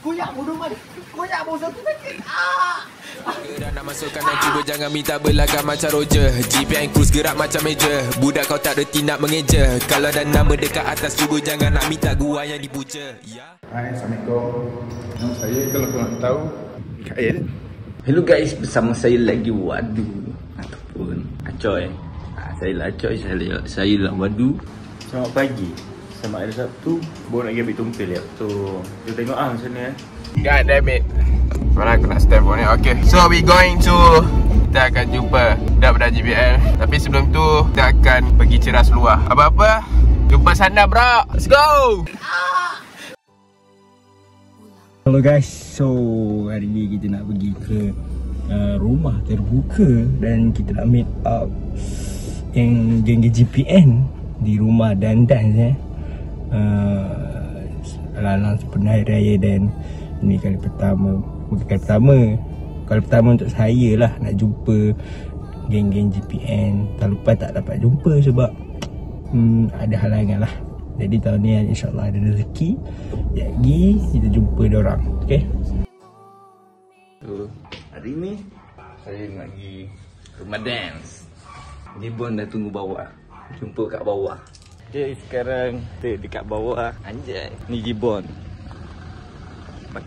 Koyak bodoh mana? Koyak bodoh tu sakit. Gerak nak masukkan dan cuba jangan minta berlagak macam Roger. GPN Cruise gerak macam Major. Budak kau tak reti nak mengeja. Kalau ada nama dekat atas cuba jangan nak minta gua yang dipuja. Ya. Hai, Assalamualaikum. Nama saya kalau korang tahu Mikael. Hello guys, bersama saya lagi Wadu ataupun Acoy. Saya lah Acoy, saya lah Wadu. Selamat pagi. Selamat hari Sabtu. Baru nak pergi ambil tumpil ya. So, kita tengok macam mana God damn it. Mana aku nak step on ni. Okay, so we going to, kita akan jumpa budak-budak JBL. Tapi sebelum tu kita akan pergi ceras luar. Apa-apa, jumpa sana bro. Let's go. Hello guys, so hari ni kita nak pergi ke rumah terbuka dan kita nak meet up yang geng-geng GPN di rumah Dandan Lalang sempena Hari Raya. Dan ini kali pertama, bukan kali pertama untuk saya lah nak jumpa geng-geng GPN. Tahun lepas tak dapat jumpa sebab ada halangan lah. Jadi tahun ni insyaAllah ada rezeki. Jadi kita jumpa diorang. Okay. So hari ni saya nak pergi rumah dance. Jibon dah tunggu bawah. Jumpa kat bawah. Okay, sekarang kita dekat bawah. Anjay, ni Jibon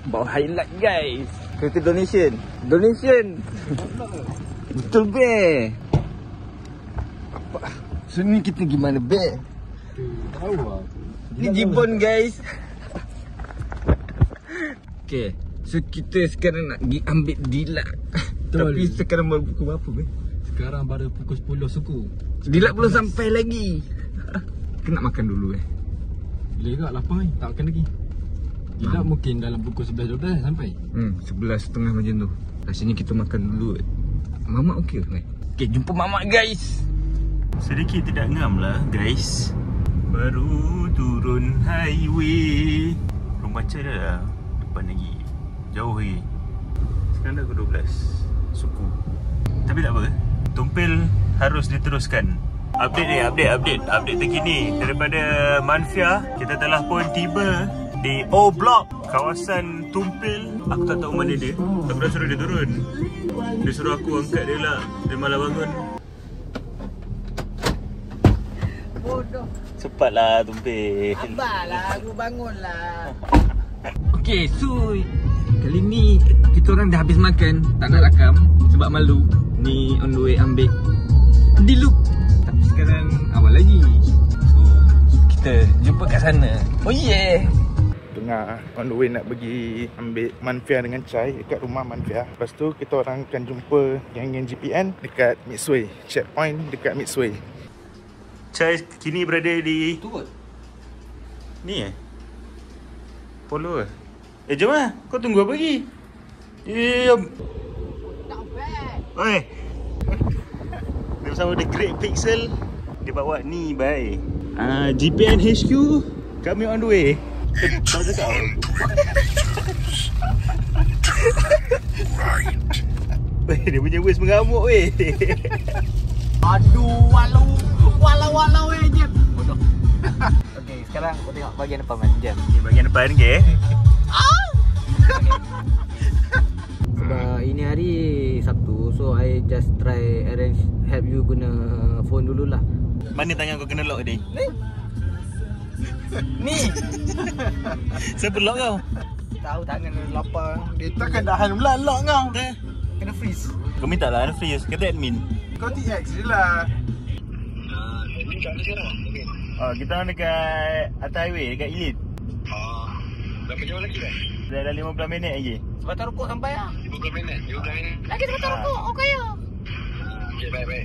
bawa highlight guys. Kita donation. Betul be. Apa? So ni kita gimana be? Tahu lah. Ni Jibon guys. Okay, so kita sekarang nak pergi ambil dilak. Tapi sekarang baru pukul berapa be? Sekarang baru pukul 10 suku. Dilak belum sampai lagi. Kita nak makan dulu Boleh tak lapar ni? Tak makan lagi. Gila mungkin dalam pukul 11-12 sampai. 11.30 macam tu. Rasanya kita makan dulu. Mamak okey kan? Okay, jumpa mamak guys. Sedikit tidak ngam lah guys. Baru turun highway. Rumah cara dah depan lagi. Jauh lagi. Sekarang dah pukul 12 suku. Tapi tak apa, tumpil harus diteruskan. Update terkini daripada Manfia. Kita telah pun tiba di O Block, kawasan Tumpil. Aku tak tahu mana dia. Aku dah suruh dia turun. Dia suruh aku angkat dia lah. Dia malah bangun. Bodoh. Cepatlah Tumpil. Abahlah, aku bangunlah. Okay, so kali ni kita orang dah habis makan. Tak nak rakam sebab malu. Ni on the way ambil di loop. Tapi sekarang awal lagi. So kita jumpa kat sana. Oh yeah. Tengah on the way nak pergi ambil Manfia dengan Chai dekat rumah Manfia. Lepas tu kita orang akan jumpa geng-geng GPN dekat Midsway. Checkpoint dekat Midsway. Chai kini berada di ni Polo ke? Jom lah. Kau tunggu apa lagi? Oi. Dia bersama The Great Pixel. Dia bawa ni bye. GPN HQ, kami on the way. Kau cakap weh, dia punya voice mengamuk weh. Aduh, walau je. Bodoh. Okey, sekarang kau tengok bahagian depan man. Jam. Ni bahagian depan ke? Sebab ini hari Sabtu, so I just try arrange help you guna phone dululah. Mana tangan kau kena lock tadi? Ni. Siapa lock kau? Tahu tangan dia lapar. Dia takkan tahan pula lock kau. Kena freeze. Kau minta lah freeze, kata admin. Kau TX je lah. Admin kat mana sekarang? Kita orang dekat atas highway, dekat Elite. Berapa jauh lagi dah? Dah 15 minit lagi. Sebatang rokok sampai lah. 15 minit. Lagi sebatang rokok, okey ya. Okay, baik.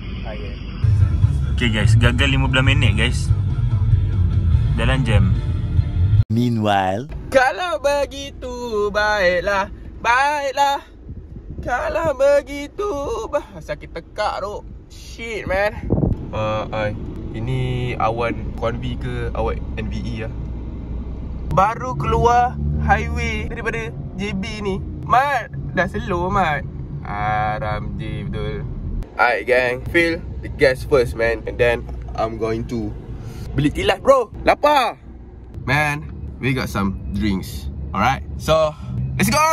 Okay guys, gagal 15 minit guys. Dalam jam. Meanwhile, Kalau begitu baiklah. Kalau begitu sakit tekak tu. Shit man. Ini awan Convi ke awan NVE lah. Baru keluar highway daripada JB ni. Mat, dah slow Mat. Aram J betul. Alright gang, fill the gas first man. And then I'm going to beli tilas bro. Lapar. Man, we got some drinks. Alright, so Let's go!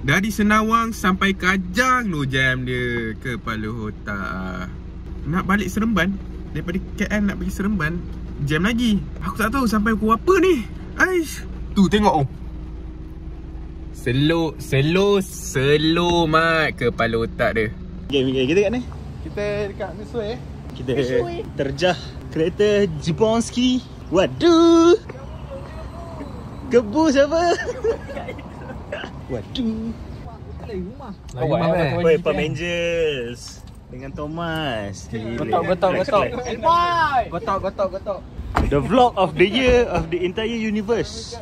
Dari Senawang sampai Kajang lo jam dia. Kepala otak. Nak balik Seremban, daripada KL nak pergi Seremban, jam lagi. Aku tak tahu sampai pukul apa ni. Aish. Tu tengok oh. Slow mat. Kepala otak dia. Kita kat ni. Kita dekat Misui Kita terjah kereta Japonski. Waduh. Kebu siapa? Waduh. Oi, Pamangers dengan Thomas. Gotok. The vlog of the year of the entire universe.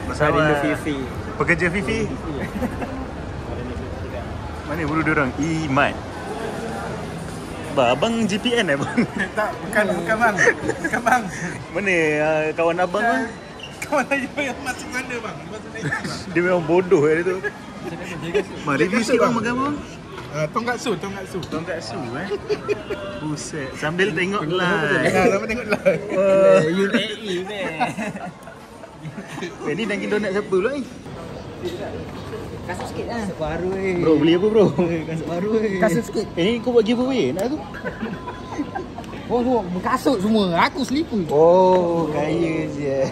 Bersama Fifi. Pekerja Fifi. Mana bulu diorang? Imat. Abang GPN bang? Tak, bukan bang. Bukan bang. Mana kawan abang bang? Kawan saya yang masuk mana bang? Dia memang bodoh dia tu. Review sikit bang makan bang. Tongkatsu. Tongkatsu Buset. Sambil tengok live. Sambil tengok live. UAE Ni Dunkin Donut siapa pula ni? Kasut sikit lah. Kasut baru Bro beli apa bro? Kasut baru Kasut sikit. Ni kau buat giveaway nak tu? Oh tu berkasut semua. Aku selipur. Oh kaya je.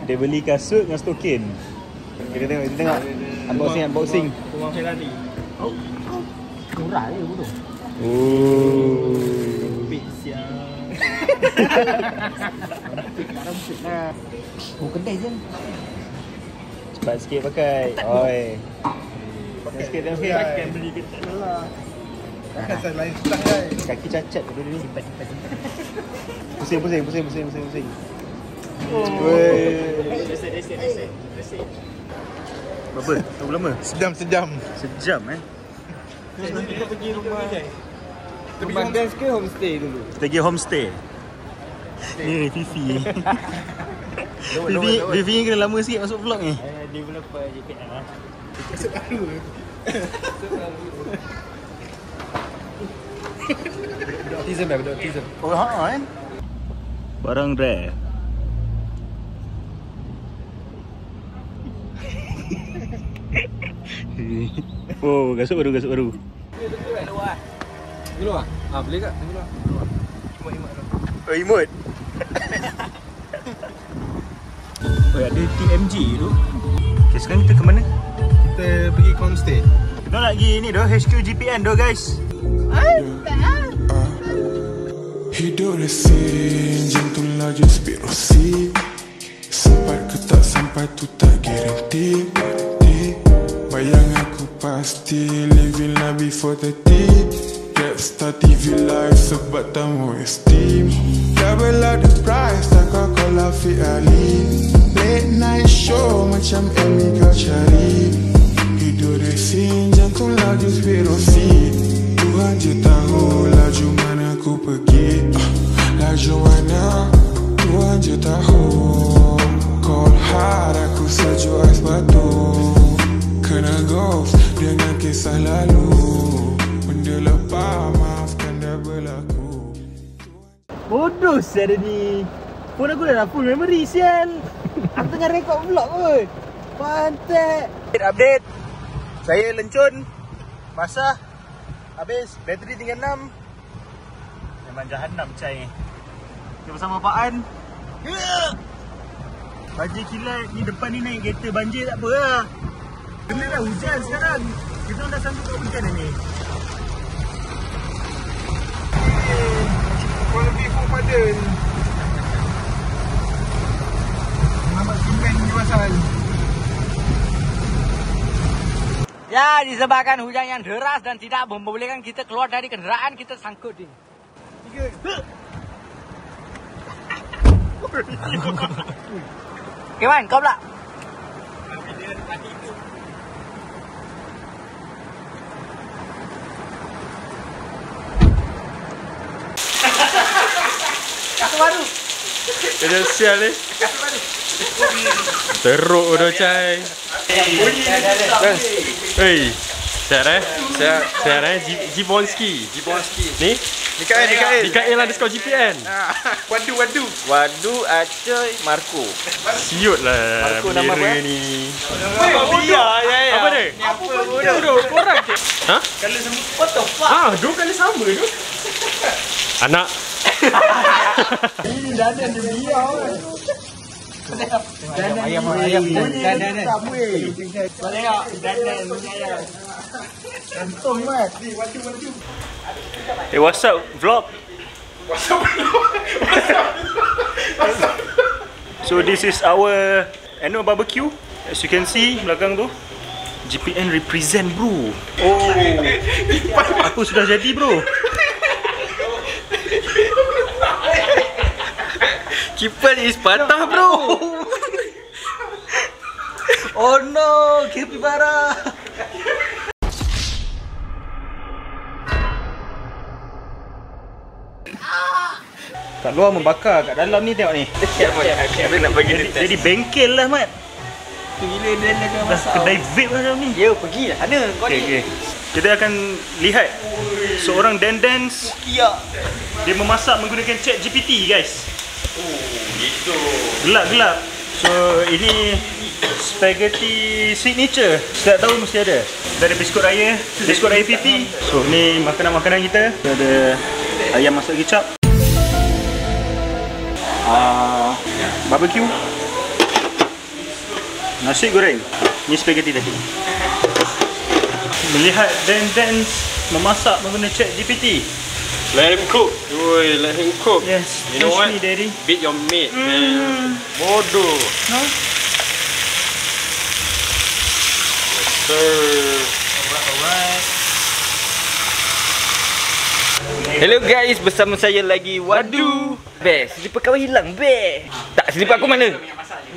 Dia beli kasut dengan stokin. Kita tengok. Unboxing. Rumah Ferrari. Murah je bodoh. Oh. Pik siang. Rampik lah. Oh kedai je. Cepat sikit pakai. Oi. Pakai sikit tengok sikit. Akan beli ketat lah. Asal lain sebelah kan. Kaki cacat dulu ni. Simpan. Pusing. Reset. Berapa? Berapa lama? Sejam. Sejam Kita pergi rumah Rumah dance ke homestay dulu? Kita pergi homestay. Ni Fifi. Fifi ni kena lama sikit masuk vlog ni. Developer JPN lah. Kasut baru. Autism. Oh kan? Barang rare. Oh, kasut baru. Dulu lah? Boleh tak? Dulu lah. Oh, emote. Oh, ada TMG tu. Okay, sekarang kita ke mana? Kita pergi homestay. Kita nak pergi ni doh, HQ GPN doh guys. Hidup resin, jantung laju speed rosi. Sempat ke tak sampai tu tak garanti. Bayang aku pasti living lah before 30. Get start TV live sebab tamu esteem. Double out the price tak kau call Afiq Ali. Late night show macam Emmy kau cari. Hidup resin, jantung laju speed rosi. Tuhan je tahu laju mana ku pergi. Laju mana Tuhan je tahu. Cold hard aku sejuk ais batu. Kena golf dengan kisah lalu. Benda lepas maafkan dah berlaku. Bodoh sial ni. Phone aku dah full memory sial. Aku tengah rekod vlog kot. Pantai. Update. Saya lencun. Basah. Habis bateri tinggal 6. Memang jahanam cai ni. Kita bersama Apaan. Banjir kilat ni depan ni naik kereta banjir tak apa lah. Kena dah hujan sekarang. Kita orang dah sanggup kat hujan ni. Kurang lebih full padan. Nampak simen ni pasal. Ya, disebabkan hujan yang deras dan tidak membolehkan kita keluar dari kendaraan, kita sangkut ni. Okay, Man, kau pula. Kasut baru. Kena sial ni. Teruk dah cai. Hei. Sihat eh? Sihat eh? Japonski. Ni? DKL_GPN. Wadu. Wadu, Acoy, Marco. Siut lah nama apa, ni. Apa dia? Apa dia? Bodoh, korang ke? Ha? Kala sama. What the fuck? Dua kali sama tu. Anak. Ayam. Hey, what's up vlog? So this is our annual barbecue. As you can see belakang tu, GPN represent bro. Oh, aku sudah jadi bro. Kipas is patah bro. Oh no, capybara. Kat luar membakar, kat dalam ni tengok ni. Aku nak bagi Jadi bengkel lah Mat. Bila dia nak masak. Kedai vape lah dalam ni. Ya, pergi lah sana kau ni. Okay. Kita akan lihat seorang dance. Dia memasak menggunakan ChatGPT guys. Oh, gitu. Gelap. So ini spaghetti signature. Setiap tahun mesti ada. Dari biskut raya PP. So ni makanan-makanan kita. Ada ayam masak kicap. Barbecue. Nasi goreng. Ni spaghetti tadi. Melihat dance memasak menggunakan ChatGPT. Let him cook. Oi, let him cook. Yes. You know Teach what? me, daddy. Beat your mate, man. Bodoh. No? Hello guys, bersama saya lagi Wadu. Best, slipper kawan hilang, best. Tak, slipper aku mana?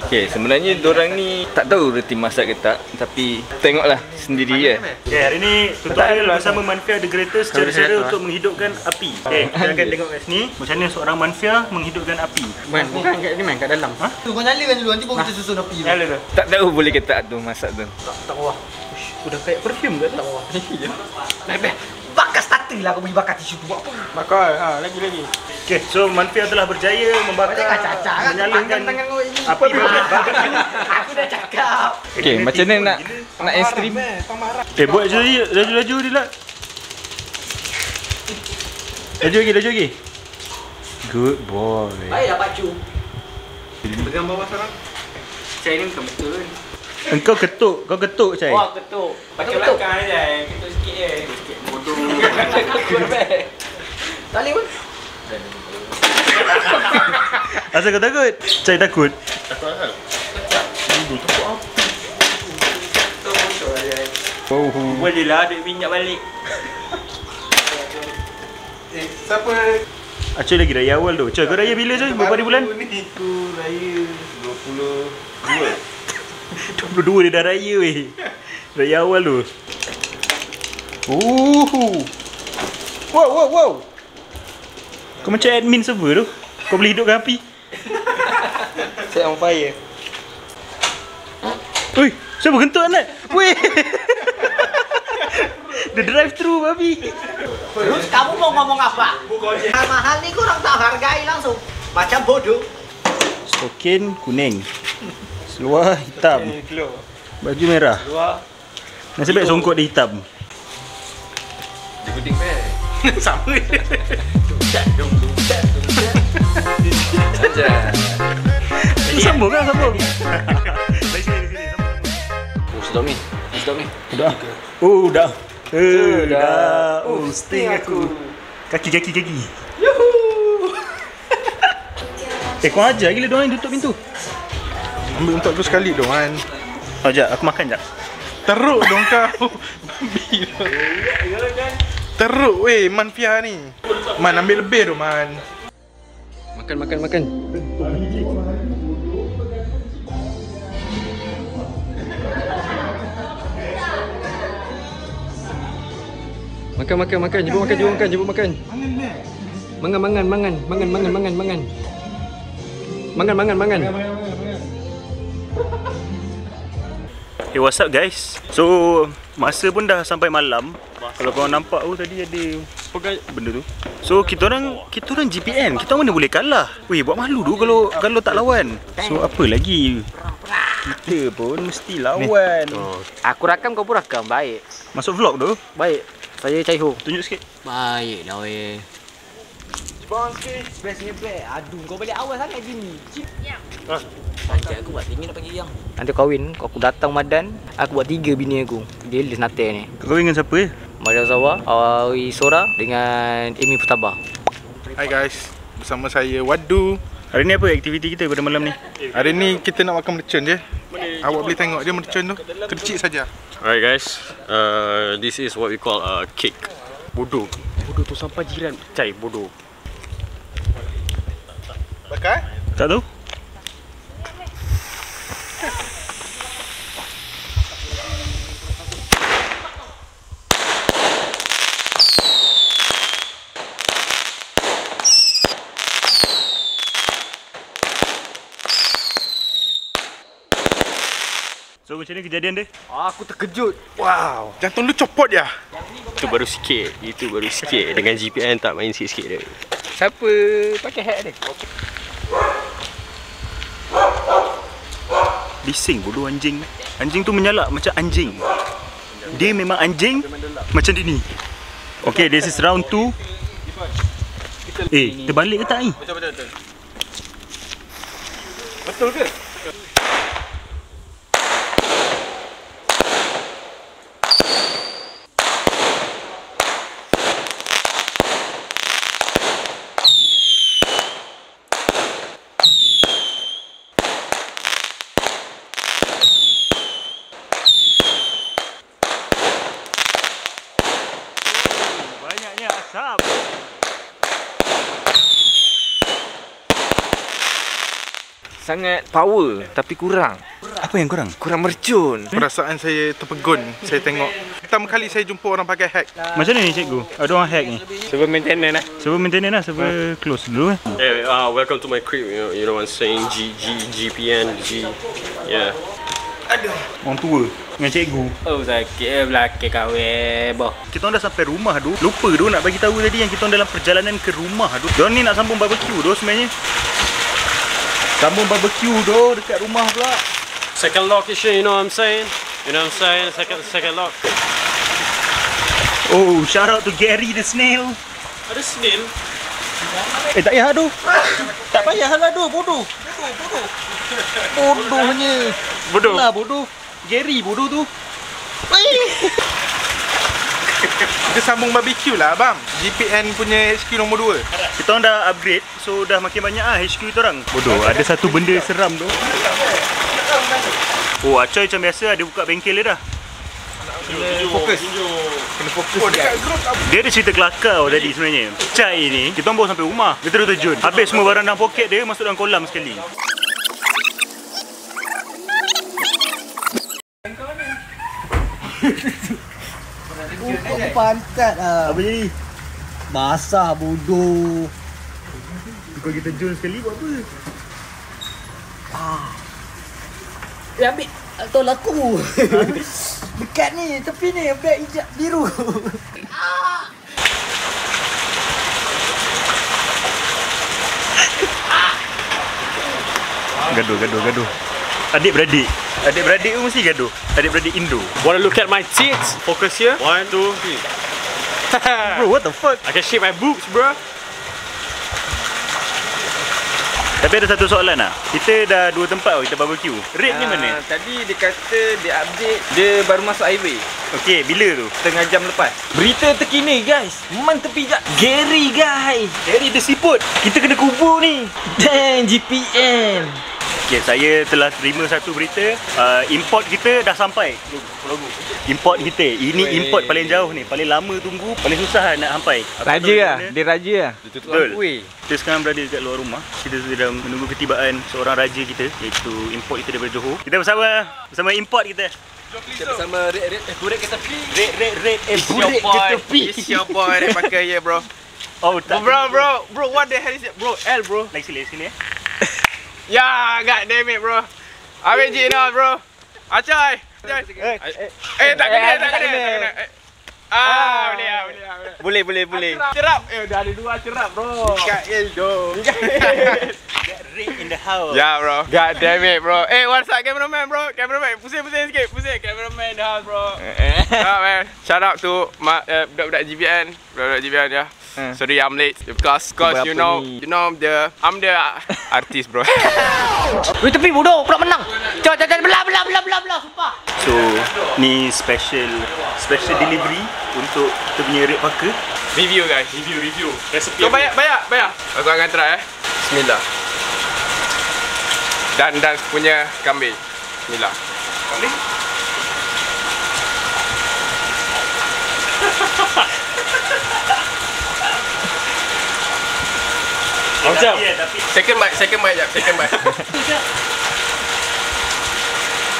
Okay, sebenarnya dorang ni tak tahu reti masak ke tak, tapi tengoklah sendiri ya. Okay, hari ni tutorial bersama Manfia The Greatest cara-cara untuk menghidupkan api. Okay, kita akan tengok kat sini macam mana seorang Manfia menghidupkan api. Bukan kat ni, kat dalam. Ha? Tu kau nyalakan dulu, nanti baru kita susun api tu. Nyala tu. Tak tahu boleh ke tak tu masak tu. Tak bawah. Udah kayak perfume ke tu? Tak bawah. Bakar starter lah, kau pergi bakar tisu tu buat apa? Bakar. Lagi. Okay, so Manfia telah berjaya membakar, menyalakan tangan kau ini. api barbecue. Aku dah cakap. Okay, macam mana nak ekstrim? Buat laju dia lah. Laju lagi. Good boy. Baiklah Pak Cu. Pegang bawah sekarang. Cai ni bukan betul kan? Engkau ketuk, kau ketuk Cai. Wah, ketuk. Baca belakang je, ketuk sikit je. Sikit bodoh. Tali pun. Asal kau takut? Cai takut. Boleh lah duit minyak balik. Siapa? Acoy lagi raya awal tu. Coy, kau raya bila Coy? Berapa hari bulan? Aku raya 22. 22 dia dah raya weh. Raya awal tu. Wow. Kau macam admin server tu. Kau boleh hidupkan api. Saya on fire. Ui, siapa kentut anak? Weh. Dia drive thru babi. Terus kamu mau ngomong apa? Mahal ni korang tak hargai langsung. Macam bodoh. Stokin kuning. Seluar hitam. Baju merah. Nasib baik songkok dia hitam. Dia kuning pe. Sama. Saja. Sambung kan sambung. Stop ni. Udah. Udah. Sting aku. Kaki. Yuhu. Kau ajar gila diorang yang tutup pintu. Ambil untuk aku sekali dong Man. Sekejap, aku makan sekejap. Teruk dong kau. Teruk weh Manfia ni. Man ambil lebih dong Man. Makan. Makan. Jemput makan. Mangan. Hey, what's up guys? So, masa pun dah sampai malam. Kalau korang nampak tu tadi ada benda tu. So kita orang GPN, kita mana boleh kalah. Weh, buat malu tu kalau tak lawan. So apa lagi? Kita pun mesti lawan. Aku rakam, kau pun rakam. Baik. Masuk vlog tu? Baik. Saya Caiho. Tunjuk sikit. Baik dah weh. Bestnya best. Aduh, kau balik awal sangat gini. Panjat aku buat tinggi nak panggil yang. Nanti kahwin, aku datang Madan, aku buat 3 bini aku. Dia list natal ni. Kau kahwin dengan siapa ya? Maria Zawa, Awi Sora dengan Amy Putaba. Hai guys, bersama saya Wadu. Hari ni apa aktiviti kita pada malam ni? Hari ni kita nak makan mercun je. Awak boleh tengok dia mercun tu, kecil saja. Alright guys, this is what we call cake. Bodoh. Bodoh tu sampai jiran. Cai, bodoh. Bakar? Tak tahu. So macam ni kejadian dia? Aku terkejut. Wow, jantung lu copot ya? Itu baru sikit. Itu baru sikit. Dengan GPN tak main sikit-sikit dia. Siapa pakai hat dia? Bising bodoh anjing. Anjing tu menyalak macam anjing. Dia memang anjing macam dia ni. Okay, this is round 2. Terbalik ke tak ni? Betul. Betul ke? Banyaknya asap. Sangat power tapi kurang. Apa yang kurang? Kurang mercun. Perasaan saya terpegun. Saya tengok pertama kali saya jumpa orang pakai hack. Macam mana ni cikgu? Ada orang hack ni? Server maintenance lah. Server maintenance lah, server close dulu eh. Hey, welcome to my crib. You know what I'm saying? GPN, yeah. Orang tua dengan cikgu. Oh, sakit belakang kahwin. Boh. Kita orang dah sampai rumah tu. Lupa tu nak bagi tahu tadi yang kita orang dalam perjalanan ke rumah tu. Diorang ni nak sambung barbecue tu sebenarnya. Sambung barbecue tu dekat rumah pula. Second location, you know what I'm saying? You know what I'm saying? Second lock. Oh, shout out to Gary the snail. Ada snail? Tak payah tu. Tak payah lah tu, bodoh. Bodohnya. Bodoh. Lah bodoh. Gary bodoh tu. Kita sambung barbecue lah abang. GPN punya HQ nombor 2. Kita orang dah upgrade, so dah makin banyak lah HQ kita orang. Bodoh, ada satu benda seram tu. Oh, Acoy macam biasa ada buka bengkel dia dah. Fokus. Kena fokus. Oh, dekat grup Dia ada cerita kelakar tadi sebenarnya. Cai ni, kita orang bawa sampai rumah. Dia terus terjun. Habis semua barang dalam poket dia, masuk dalam kolam sekali. Kau pantat lah. Apa jadi? Basah bodoh. Kalau kita terjun sekali buat apa? Ambil tol aku. Dekat ni, tepi ni, beg hijab biru. Gaduh. Adik-beradik tu mesti gaduh. Adik-beradik Indo. Wanna look at my tits? Focus here. 1, 2, 3. Bro, what the fuck? I can shape my boobs, bro. Tapi ada satu soalan lah. Kita dah 2 tempat kita barbecue. Rate ni mana? Tadi dia kata dia update, dia baru masuk highway Okey, bila tu? setengah jam lepas. Berita terkini guys, Man tepi jap. Gary guys. Gary the siput. Kita kena kubur ni. Damn GPN. Okay, saya telah terima satu berita. Import kita dah sampai. Import kita. Ini import paling jauh ni. Paling lama tunggu, paling susah nak sampai. Raja lah, dia raja lah. Betul. Kita sekarang berada dekat luar rumah. Kita sedang menunggu ketibaan seorang raja kita, iaitu import kita daripada Johor. Kita bersama import kita. Kita bersama Burek ke tepi. Burek ke tepi. It's your boy that pakai ya bro. Oh, tak. Bro, what the hell is it? Bro, L bro. Lagi sini. Ya, god damn it bro. Abang G now bro. Acoy. Tak kena. Boleh. Cerap. Dah ada 2 cerap bro. Mikael dong. Red in the house. Yeah bro. God damn it bro. Hey, what's up cameraman bro? Cameraman pusing sikit. Pusing cameraman in the house bro. Man. Shout out to budak-budak GPN. Budak-budak GPN ya. Sorry I'm late because you know I'm the artist bro. Weh tepi bodoh, pula menang. Jangan belah sumpah. So, ni special delivery untuk kita punya red pucker. Review guys. Review. Resipi. Kau bayar. Aku akan try Bismillah. Dan punya kambing. Bismillah. Kambing? Macam second bite jap.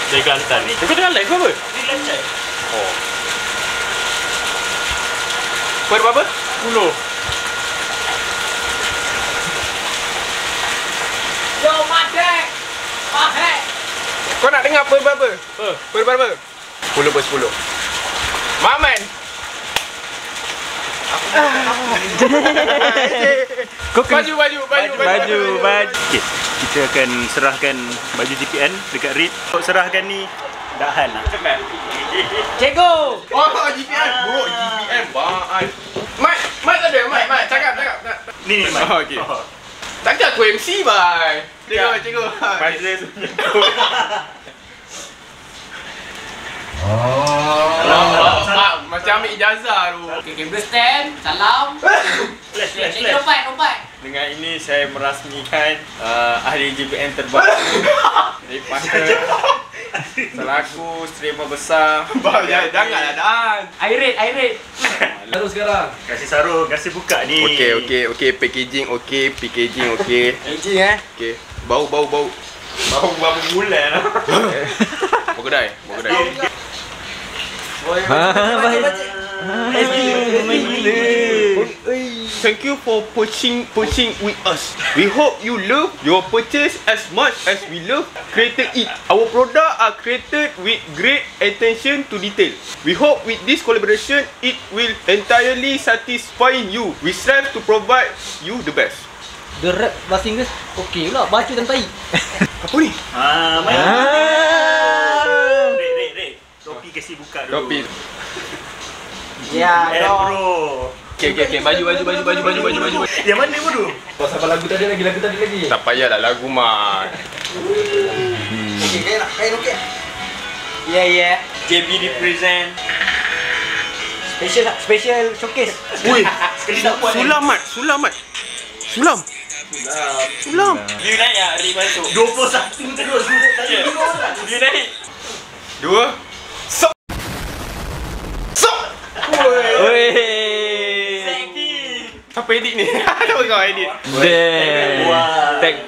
Dari Kelantan. Kau tengah live ke apa? Live chat. Oh. Kau ada berapa? 10. Yo Madek. Mahek. Kau nak dengar per berapa? Per berapa? 10 per 10. Maman. Baju. Okay, kita akan serahkan baju GPN dekat Red. Untuk serahkan ni Dahan lah. Cikgu. Oh, GPN. Bro, GPN. Bang. Mat tak ada. Mat. Cakap. Ni Mat. Oh, okey. Takkan aku MC, bye. Cikgu. Baju dia tu. Macam ambil ijazah tu. Okay, camera stand. Salam. Flash. Lompat. Dengan ini saya merasmikan ahli GPN terbaik daripada selaku streamer besar. Janganlah Dan. Air. Terus sekarang. Kasih sarung, kasih buka ni. Okey. Packaging okey. Packaging okey. Bau. Bau bulan. Bau kedai. Thank you for purchasing with us. We hope you love your purchase as much as we love created it. Our products are created with great attention to detail. We hope with this collaboration it will entirely satisfy you. We strive to provide you the best. The rap bahasa Inggeris okey pula, baca dan tai. Apa ni? Red. Topi kasih buka dulu. Topi. Ya, bro. Okay. Baju. Yang mana bodoh? Pasal lagu tadi lagi. Tak payahlah lagu mat. Kain okey. Ya. JB represent. Special showcase. Woi, Sekali tak buat. Sulam. Dia naik ya, Ri masuk. 21 terus. Dia naik. 2. Oi. Siapa edit ni? Siapa kau edit?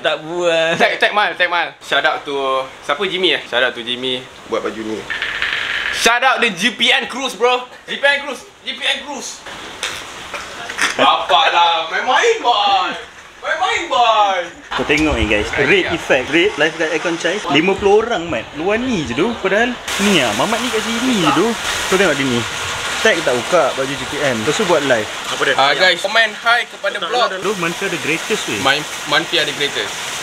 Tak buat. Tag mal. Shout out to siapa? Jimmy eh? Shout out to Jimmy buat baju ni. Shout out the GPN Cruise bro. GPN Cruise. Bapak lah, main boy. Kau tengok ni guys, Red effect, Red live kat Aircon Chai 50 orang mat, luar ni je tu. Padahal ni lah, Mamat ni kat sini je tu. Kau tengok dia ni, tag tak buka baju GPN, lepas tu buat live. Apa dia? Guys, comment hi kepada blog. Lu Manfi ada greatest weh. Manfi ada greatest.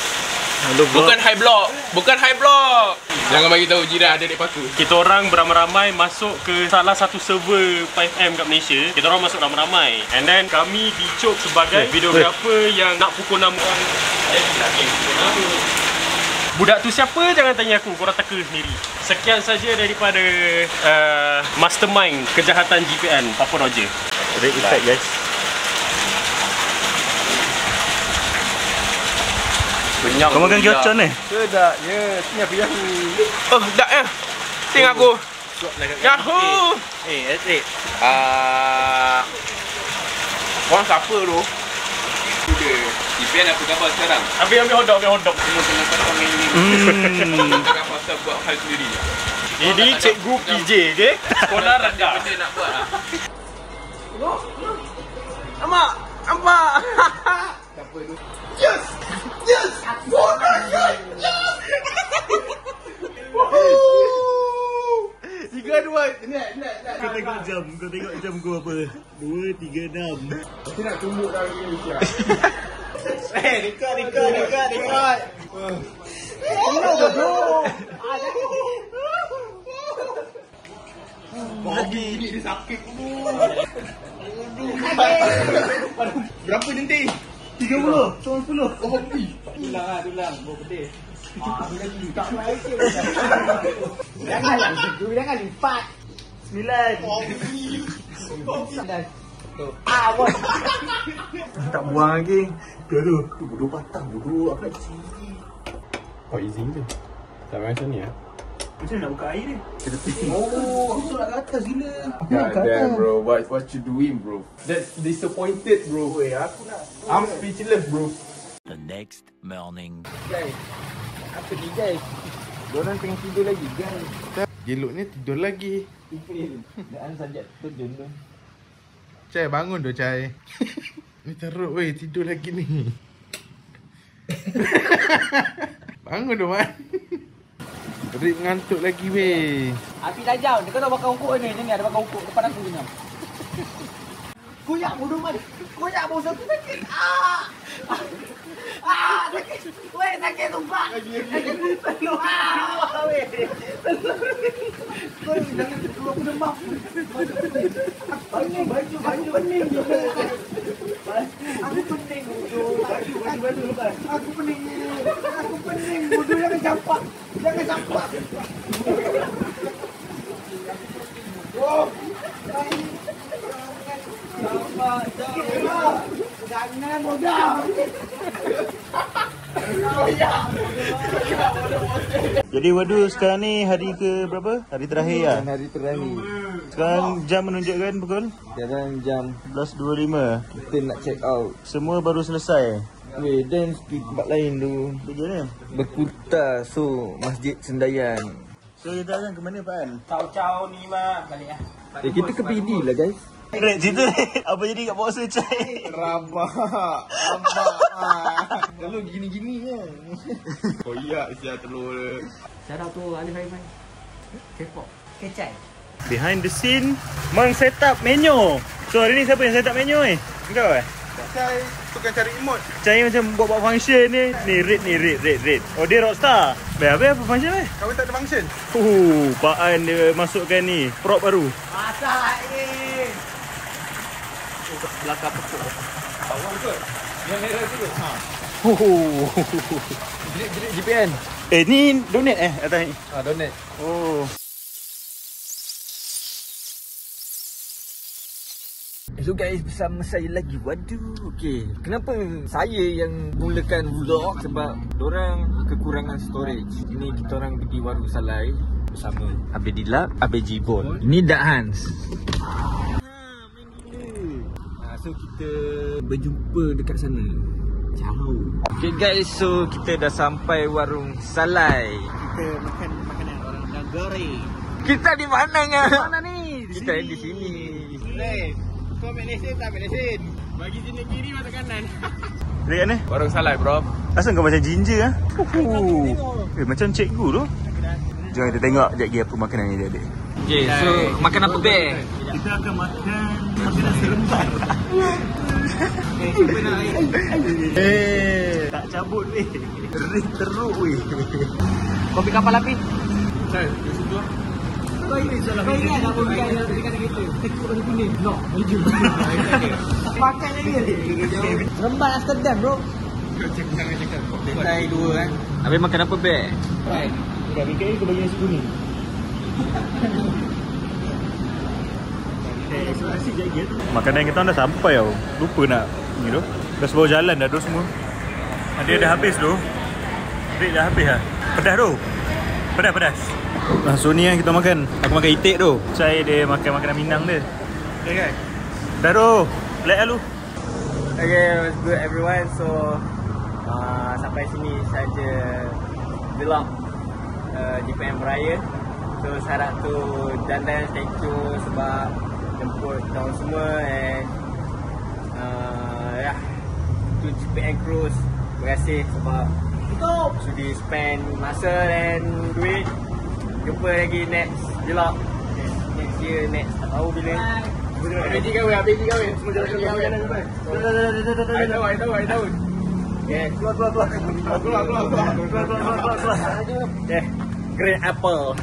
Bukan high block. Jangan bagi tahu jiran ada dek paku. Kita orang beramai-ramai masuk ke salah satu server 5M kat Malaysia. Kita orang masuk ramai-ramai. And then kami dicop sebagai videographer yang nak pukul 6 orang. Budak tu siapa? Jangan tanya aku, korang teka sendiri. Sekian saja daripada mastermind kejahatan GPN, Papa Roger. Red effect guys. Kau makan giocon ni? Sedap je. Sini apa Yahoo? Dak ya. Tengok aku. Yahoo. Red. Korang siapa tu? GPN apa khabar sekarang? Ambil hotdog. Semua tengah pasang ini. Jangan pasal buat hal sendiri. Ini cikgu PJ, okey? Sekolah rendah. Benda nak buat lah. Nampak. Yes. Oh my god. Yes. 3, 2. Ini. tengok jam. Kau tengok jam kau apa? 2.36. Nanti nak tumbuk dah ni siap. Record. Bagi dia sakit. Berapa nanti? 30, 90. Oh, bagi. Tulang. Bawa pedih. Tak baik ke? Jangan lipat. 9. Tak buang lagi. Tu bodoh patang. Bodoh apa lagi sini. Oh, izin je. Tak macam ni ya. Macam nak buka air ni? Oh, Masuk nak ke atas gila. God damn bro, what you doing bro? That's disappointed bro. I'm speechless bro. The next morning. Guys, apa ni guys? Diorang tengah tidur lagi guys. Geloknya tidur lagi. Dan sajak terjun tu. Cai bangun tu Cai. Ni teruk weh, tidur lagi ni. Bangun tu Man. Rik ngantuk lagi weh. Api dah jauh. Dia kata bakar ukuk ni. Ni ada bakar ukuk depan aku ni. Koyak bodoh man. Koyak bau satu sakit. Sakit. Weh, sakit tumpah. Keluar weh. Kau jangan keluar aku demam. Baju pening je. Aku pening bodoh. Baju lepas. Aku pening bodoh. Jangan campak. Oh. Jangan bodoh. Jadi Wadu, sekarang ni hari ke berapa? Hari terakhir lah? Hari terakhir. Sekarang jam menunjukkan pukul? Sekarang jam 11.25. kita nak check out. Semua baru selesai. Weh, dan pergi tempat lain tu. Pergi mana? Berkuta, so Masjid Sendayan. So kita akan ke mana Pak? Ciao ni mak. Balik lah. Kita ke PD lah guys. Red, cerita Red. Apa jadi kat bawah Cai? Rabak. Kalau gini-gini kan. Koyak siap telur dia. Shout out tu Alif Haifan. K-pop. Kecai. Behind the scene, Mang set up menu. So hari ni siapa yang set up menu ni? Engkau Cai tukang cari emote. Cai macam buat function ni. Ni Red. Oh dia rockstar. Apa function ni? Kau tak ada function. Pak An dia masukkan ni prop baru. Masak ni. Belakang pokok. Awang ke? Yang merah tu ke? Jerit GPN. Ni donate atas ni. Donate. Oh. So guys, bersama saya lagi Wadu. Okay, kenapa saya yang mulakan vlog? Sebab dorang kekurangan storage. Ini kita orang pergi warung Salai bersama Abid Dilap, Abid Jibon. Ini Dak Hans. So kita berjumpa dekat sana. Jauh. Okay guys, so kita dah sampai warung Salai. Kita makan makanan orang Nagari. Kita di mana ngah? Mana ni? Kita di sini. Kau ambil lesen tak ambil lesen? Bagi sini kiri masuk kanan. Dekat ni? Warung Salai bro. Asal kau macam ginger macam cikgu tu. Jom kita tengok sekejap lagi apa makanan ni dia adik. Okay, so makan apa Bear? Kita akan makan makanan seremban. Tak cabut weh. Teruk weh. Kopi kapal api? Saya, di situ. Kau ingat apa bukan yang dekat kita? Tekuk baju kuning. No, baju. Pakai lagi. Seremban Amsterdam bro. Jangan cakap. Lantai 2 kan. Habis makan apa Bear? Baik. Kat BKA kau bagi nasi kuning. Makanan kita dah sampai tau. Lupa nak ni tu. Dah sebuah jalan dah tu semua. Dia dah habis tu. Red dah habis lah. Pedas tu. Pedas. So ni kan kita makan. Aku makan itik tu. Cai dia makan makanan Minang dia. Okay kan? Dah tu. Like lah lu. Okay, what's good everyone. So sampai sini saja vlog GPM Raya. So syarat tu dan thank you sebab jemput kawan semua. And to GPM Cruise, terima kasih sebab sudi spend masa dan duit. Jumpa lagi next vlog. Next dia next. Tak tahu bila. Habis kahwin, semua jalan. I tahu. Okay, keluar. Okay, Green Apple.